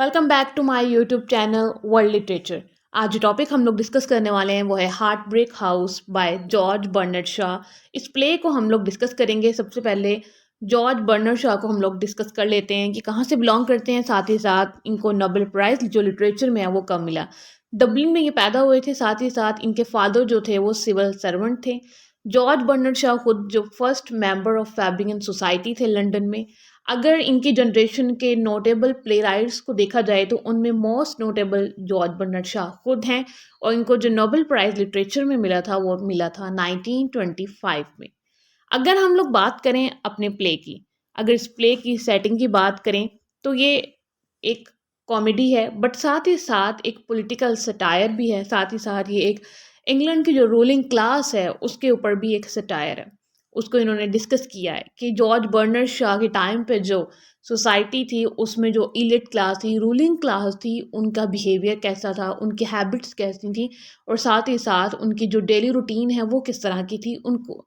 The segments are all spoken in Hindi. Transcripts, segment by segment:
Welcome back to my YouTube channel world literature. आज जो टॉपिक हम लोग डिस्कस करने वाले हैं वो है Heartbreak House by George Bernard Shaw. इस प्ले को हम लोग डिस्कस करेंगे। सबसे पहले जॉर्ज बर्नर्ड शॉ को हम लोग डिस्कस कर लेते हैं कि कहाँ से बिलोंग करते हैं, साथ ही साथ इनको नोबेल प्राइज़ जो लिटरेचर में है वो कब मिला। डब्लिन में ये पैदा हुए थे, साथ ही साथ इनके फादर जो थे वो सिविल सर्वेंट थे। जॉर्ज बर्नर्ड शॉ खुद जो first member of Fabian society थे लंदन में। अगर इनकी जनरेशन के नोटेबल प्ले राइट्स को देखा जाए तो उनमें most notable George Bernard Shaw खुद हैं, और इनको जो नोबेल प्राइज़ लिटरेचर में मिला था वो मिला था 1925 में। अगर हम लोग बात करें अपने प्ले की, अगर इस प्ले की सेटिंग की बात करें तो ये एक कॉमेडी है, बट साथ ही साथ एक पॉलिटिकल सटायर भी है। साथ ही साथ ये एक इंग्लैंड की जो रूलिंग क्लास है उसके ऊपर भी एक सटायर है। उसको इन्होंने डिस्कस किया है कि जॉर्ज बर्नर्ड शॉ के टाइम पे जो सोसाइटी थी उसमें जो इलिट क्लास थी, रूलिंग क्लास थी, उनका बिहेवियर कैसा था, उनकी हैबिट्स कैसी थी, और साथ ही साथ उनकी जो डेली रूटीन है वो किस तरह की थी, उनको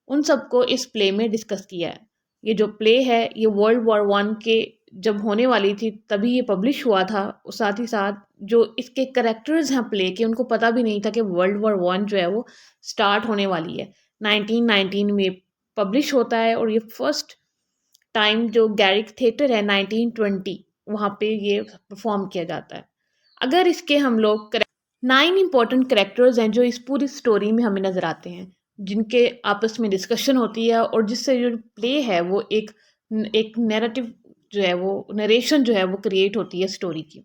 उन सबको इस प्ले में डिस्कस किया है। ये जो प्ले है ये वर्ल्ड वॉर वन के जब होने वाली थी तभी ये पब्लिश हुआ था। साथ ही साथ जो इसके करेक्टर्स हैं प्ले के, उनको पता भी नहीं था कि वर्ल्ड वॉर वन जो है वो स्टार्ट होने वाली है। 1919 में पब्लिश होता है, और ये फर्स्ट टाइम जो गैरिक थिएटर है 1920 वहाँ पे ये परफॉर्म किया जाता है। अगर इसके हम लोग 9 इंपॉर्टेंट करेक्टर्स हैं जो इस पूरी स्टोरी में हमें नज़र आते हैं, जिनके आपस में डिस्कशन होती है, और जिससे जो प्ले है वो एक नैरेटिव जो है वो नरेशन जो है वो क्रिएट होती है स्टोरी की।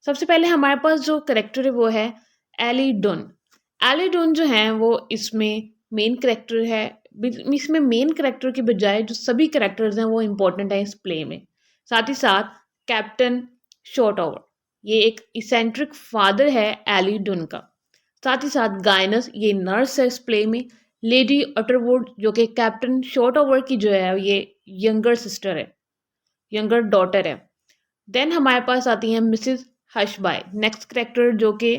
सबसे पहले हमारे पास जो करेक्टर है वो है एली डुन। एली डुन जो है वो इसमें मेन करेक्टर है। इसमें मेन करेक्टर के बजाय जो सभी करेक्टर्स हैं वो इम्पोर्टेंट हैं इस प्ले में। साथ ही साथ कैप्टन शॉर्ट ओवर, ये एक इसेंट्रिक फादर है एली डुन का। साथ ही साथ गायनस, ये नर्स है इस प्ले में। लेडी अटरवुड जो कि कैप्टन शॉर्ट ओवर की जो है ये यंगर सिस्टर है, यंगर डॉटर है। देन हमारे पास आती है मिसिज हशबाई, नेक्स्ट करेक्टर, जो कि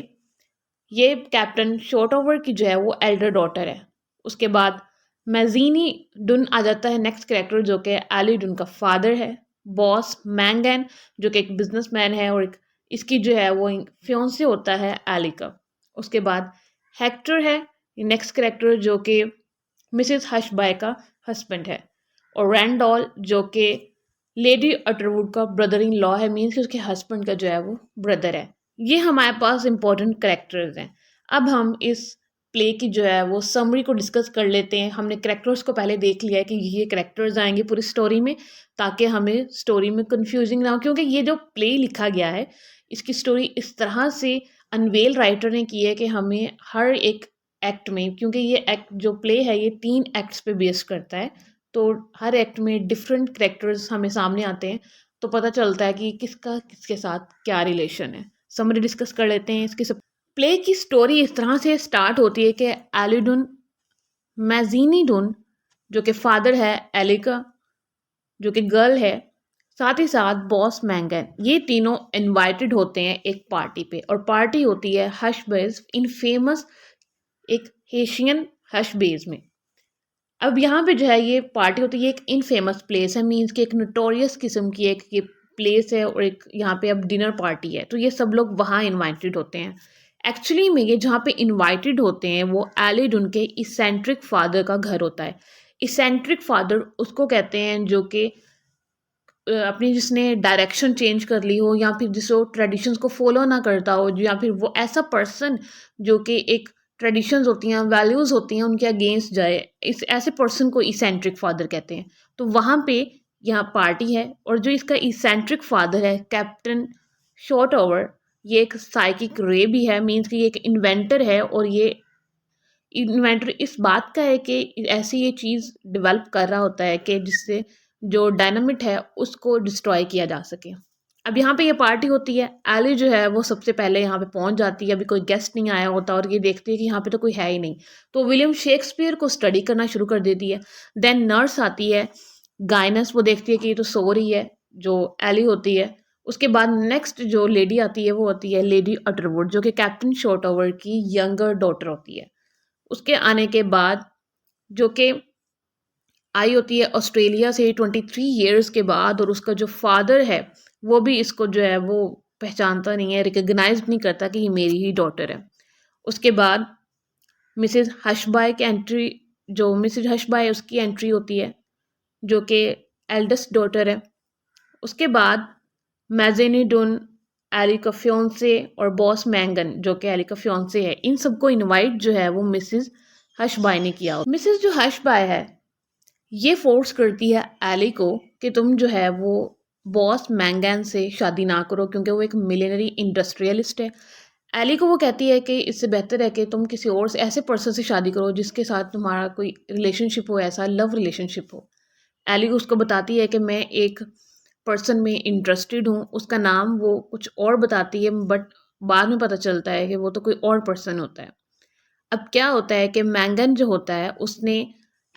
ये कैप्टन शॉर्ट ओवर की जो है वो एल्डर डॉटर है। उसके बाद मैजीनी डुन आ जाता है, नेक्स्ट करेक्टर, जो कि एली डुन का फादर है। बॉस मैंगन जो कि एक बिजनेसमैन है, और एक इसकी जो है वो फियोंसे होता है एली का। उसके बाद हेक्टर है नेक्स्ट करेक्टर, जो कि मिसिस हशबाई का हस्बैंड है। और रैंडॉल जो कि लेडी अटरवुड का ब्रदर इन लॉ है, मीन्स कि उसके हस्बैंड का जो है वो ब्रदर है। ये हमारे पास इंपॉर्टेंट करेक्टर्स हैं। अब हम इस प्ले की जो है वो समरी को डिस्कस कर लेते हैं। हमने करेक्टर्स को पहले देख लिया है कि ये करेक्टर्स आएंगे पूरी स्टोरी में, ताकि हमें स्टोरी में कंफ्यूजिंग ना हो, क्योंकि ये जो प्ले लिखा गया है इसकी स्टोरी इस तरह से अनवेल राइटर ने की है कि हमें हर एक एक्ट में, क्योंकि ये एक्ट जो प्ले है ये 3 एक्ट्स पे बेस करता है, तो हर एक्ट में डिफरेंट करेक्टर्स हमें सामने आते हैं, तो पता चलता है कि किसका किसके साथ क्या रिलेशन है। समरी डिस्कस कर लेते हैं इसकी। सब प्ले की स्टोरी इस तरह से स्टार्ट होती है कि एलिडुन मैजीनी डुन जो कि फादर है, एलिका जो कि गर्ल है, साथ ही साथ बॉस मैंगन, ये तीनों इनवाइटेड होते हैं एक पार्टी पे, और पार्टी होती है हश बेज इन फेमस एक हेशियन हश बेज में। अब यहाँ पे जो है ये पार्टी होती है, एक इनफेमस प्लेस है, मीन्स कि एक नोटोरियस किस्म की एक ये प्लेस है, और एक यहाँ पे अब डिनर पार्टी है, तो ये सब लोग वहाँ इनवाइटेड होते हैं। एक्चुअली में ये जहाँ पे इनवाइटेड होते हैं वो एलिड के इसेंट्रिक फादर का घर होता है। इसेंट्रिक फादर उसको कहते हैं जो कि अपनी जिसने डायरेक्शन चेंज कर ली हो, या फिर जिसको ट्रेडिशंस को फॉलो ना करता हो, या फिर वो ऐसा पर्सन जो कि एक ट्रेडिशंस होती हैं, वैल्यूज़ होती हैं, उनके अगेंस्ट जाए, इस ऐसे पर्सन को इसेंट्रिक फादर कहते हैं। तो वहाँ पे यहाँ पार्टी है, और जो इसका इसेंट्रिक फादर है कैप्टन शॉर्ट ओवर, ये एक साइकिक रे भी है, मीन्स कि ये एक इन्वेंटर है, और ये इन्वेंटर इस बात का है कि ऐसी ये चीज़ डेवलप कर रहा होता है कि जिससे जो डायनामिट है उसको डिस्ट्रॉय किया जा सके। अब यहाँ पे ये पार्टी होती है, एली जो है वो सबसे पहले यहाँ पे पहुँच जाती है, अभी कोई गेस्ट नहीं आया होता, और ये देखती है कि यहाँ पे तो कोई है ही नहीं, तो विलियम शेक्सपियर को स्टडी करना शुरू कर देती है। देन नर्स आती है गाइनस, वो देखती है कि ये तो सो रही है, जो एली होती है। उसके बाद नेक्स्ट जो लेडी आती है वो होती है लेडी अटरवुड, जो कि कैप्टन शॉर्ट ओवर की यंगर डॉटर होती है। उसके आने के बाद जो कि आई होती है ऑस्ट्रेलिया से 23 ईयर्स के बाद, और उसका जो फादर है वो भी इसको जो है वो पहचानता नहीं है, रिकॉग्नाइज नहीं करता कि ये मेरी ही डॉटर है। उसके बाद मिसेस हशबाय की एंट्री, जो मिसेस हशबाय है उसकी एंट्री होती है, जो कि एल्डेस्ट डॉटर है। उसके बाद मैजेनी डुन, एली का फियोंसे और बॉस मैंगन जो कि एली का फियोंसे है, इन सबको इनवाइट जो है वो मिसेस हशबाय ने किया। मिसेस जो हशबाय है ये फोर्स करती है एली को कि तुम जो है वो बॉस मैंगन से शादी ना करो, क्योंकि वो एक मिलियनरी इंडस्ट्रियलिस्ट है। एली को वो कहती है कि इससे बेहतर है कि तुम किसी और से, ऐसे पर्सन से शादी करो जिसके साथ तुम्हारा कोई रिलेशनशिप हो, ऐसा लव रिलेशनशिप हो। एली उसको बताती है कि मैं एक पर्सन में इंटरेस्टेड हूँ, उसका नाम वो कुछ और बताती है, बट बाद में पता चलता है कि वो तो कोई और पर्सन होता है। अब क्या होता है कि मैंगन जो होता है उसने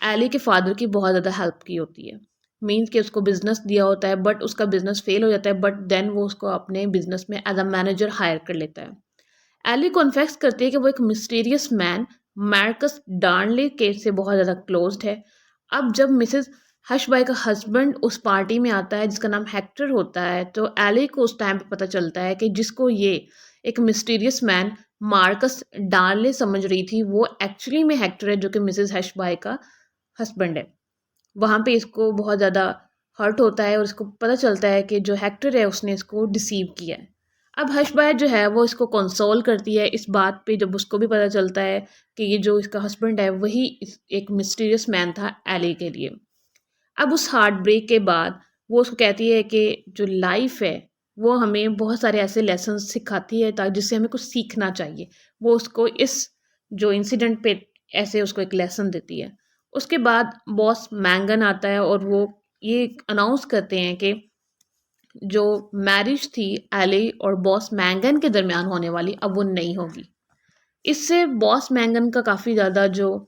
एली के फादर की बहुत ज़्यादा हेल्प की होती है। मीन्स कि उसको बिजनेस दिया होता है, बट उसका बिजनेस फेल हो जाता है, बट देन वो उसको अपने बिजनेस में एज अ मैनेजर हायर कर लेता है। एली कॉन्फेस करती है कि वो एक मिस्टीरियस मैन मार्कस डार्नले के से बहुत ज़्यादा क्लोज्ड है। अब जब मिसेस हशबाई का हस्बैंड उस पार्टी में आता है जिसका नाम हेक्टर होता है, तो एली को उस टाइम पे पता चलता है कि जिसको ये एक मिस्टीरियस मैन मार्कस डार्नले समझ रही थी, वो एक्चुअली में हेक्टर है, जो कि मिसेस हशबाई का हस्बैंड है। वहाँ पे इसको बहुत ज़्यादा हर्ट होता है और इसको पता चलता है कि जो हेक्टर है उसने इसको डिसीव किया है। अब हशबाय जो है वो इसको कंसोल करती है इस बात पे, जब उसको भी पता चलता है कि ये जो इसका हस्बैंड है वही एक मिस्टीरियस मैन था एली के लिए। अब उस हार्ट ब्रेक के बाद वो उसको कहती है कि जो लाइफ है वो हमें बहुत सारे ऐसे लेसन सिखाती है ताकि जिससे हमें कुछ सीखना चाहिए। वो उसको इस जो इंसिडेंट पे ऐसे उसको एक लेसन देती है। उसके बाद बॉस मैंगन आता है और वो ये अनाउंस करते हैं कि जो मैरिज थी एली और बॉस मैंगन के दरमियान होने वाली अब वो नहीं होगी। इससे बॉस मैंगन का काफ़ी ज़्यादा जो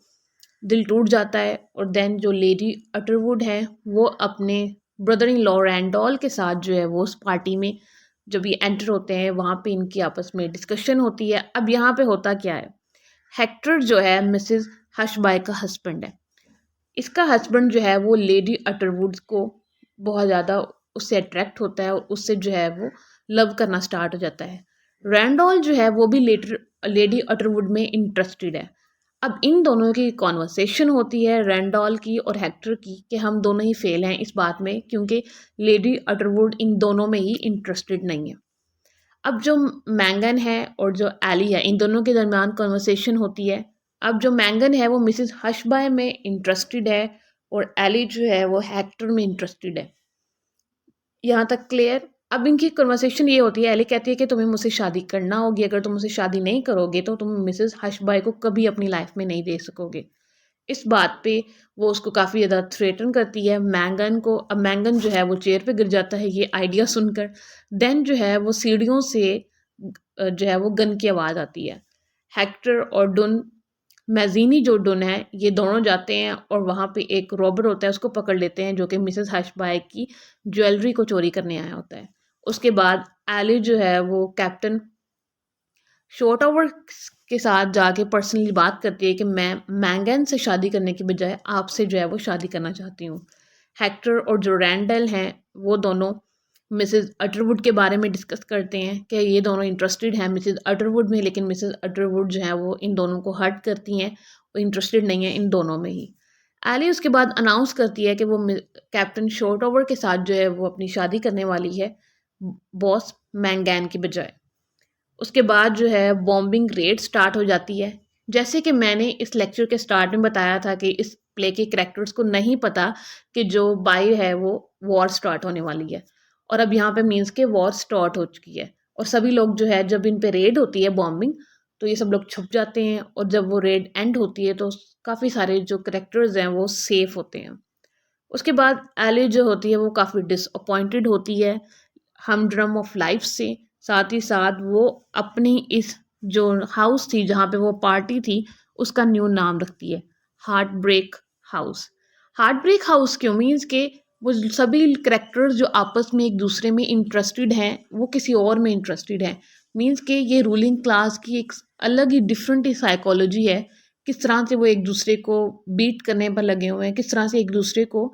दिल टूट जाता है, और देन जो लेडी अटरवुड है वो अपने ब्रदर इन लॉ रैंडॉल के साथ जो है वो उस पार्टी में जब ये एंटर होते हैं वहाँ पे इनकी आपस में डिस्कशन होती है। अब यहाँ पे होता क्या है, हेक्टर जो है मिसेस हशबाय का हस्बैंड है। इसका हस्बैंड जो है वो लेडी अटरवुड को बहुत ज़्यादा उससे अट्रैक्ट होता है और उससे जो है वो लव करना स्टार्ट हो जाता है। रैंडॉल जो है वो भी लेडी अटरवुड में इंटरेस्टेड है। अब इन दोनों की कॉन्वर्सेशन होती है रैंडॉल की और हेक्टर की कि हम दोनों ही फेल हैं इस बात में, क्योंकि लेडी अटरवुड इन दोनों में ही इंटरेस्टेड नहीं है। अब जो मैंगन है और जो एली है इन दोनों के दरमियान कॉन्वर्सेशन होती है। अब जो मैंगन है वो मिसेस हशबाय में इंटरेस्टेड है और एली जो है वो हेक्टर में इंटरेस्टेड है। यहाँ तक क्लियर। अब इनकी कन्वर्सेशन ये होती है, एली कहती है कि तुम्हें मुझसे शादी करना होगी, अगर तुम मुझसे शादी नहीं करोगे तो तुम मिसेस हशबाय को कभी अपनी लाइफ में नहीं देख सकोगे। इस बात पे वो उसको काफ़ी ज़्यादा थ्रेटन करती है मैंगन को। अब मैंगन जो है वो चेयर पे गिर जाता है ये आइडिया सुनकर। देन जो है वो सीढ़ियों से जो है वो गन की आवाज़ आती है। हेक्टर और डुन, मैज़ीनी जो डुन है, ये दोनों जाते हैं और वहाँ पे एक रॉबर होता है उसको पकड़ लेते हैं, जो कि मिसेस हशबाय की ज्वेलरी को चोरी करने आया होता है। उसके बाद एली जो है वो कैप्टन शॉर्ट ओवर के साथ जाके पर्सनली बात करती है कि मैं मैंगन से शादी करने की बजाय आपसे जो है वो शादी करना चाहती हूँ। हेक्टर और जो रैंडल हैं वो दोनों मिसेस अटरवुड के बारे में डिस्कस करते हैं कि ये दोनों इंटरेस्टेड हैं मिसेस अटरवुड में, लेकिन मिसेस अटरवुड जो है वो इन दोनों को हर्ट करती हैं, वो इंटरेस्टेड नहीं है इन दोनों में ही। एली उसके बाद अनाउंस करती है कि वो कैप्टन शॉर्ट ओवर के साथ जो है वो अपनी शादी करने वाली है बॉस मैंगन की बजाय। उसके बाद जो है बॉम्बिंग रेड स्टार्ट हो जाती है। जैसे कि मैंने इस लेक्चर के स्टार्ट में बताया था कि इस प्ले के कैरेक्टर्स को नहीं पता कि जो बाई है वो वॉर स्टार्ट होने वाली है, और अब यहाँ पे मीन्स के वॉर स्टार्ट हो चुकी है। और सभी लोग जो है जब इन पे रेड होती है बॉम्बिंग, तो ये सब लोग छुप जाते हैं, और जब वो रेड एंड होती है तो काफ़ी सारे जो करेक्टर्स हैं वो सेफ होते हैं। उसके बाद एली जो होती है वो काफ़ी डिसअपॉइंटेड होती है हमड्रम ऑफ लाइफ से। साथ ही साथ वो अपनी इस जो हाउस थी जहाँ पे वो पार्टी थी उसका न्यू नाम रखती है, Heartbreak House. Heartbreak House क्यों, मीन्स के वो सभी करेक्टर्स जो आपस में एक दूसरे में इंटरेस्टेड हैं वो किसी और में इंटरेस्टेड हैं। मीन्स के ये रूलिंग क्लास की एक अलग ही डिफरेंट ही साइकोलॉजी है, किस तरह से वो एक दूसरे को बीट करने पर लगे हुए हैं, किस तरह से एक दूसरे को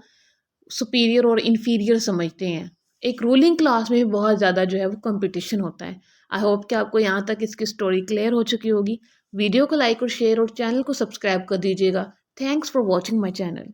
सुपीरियर और इन्फीरियर समझते हैं। एक रूलिंग क्लास में भी बहुत ज़्यादा जो है वो कंपटीशन होता है। आई होप कि आपको यहाँ तक इसकी स्टोरी क्लियर हो चुकी होगी। वीडियो को लाइक और शेयर और चैनल को सब्सक्राइब कर दीजिएगा। Thanks for watching my channel.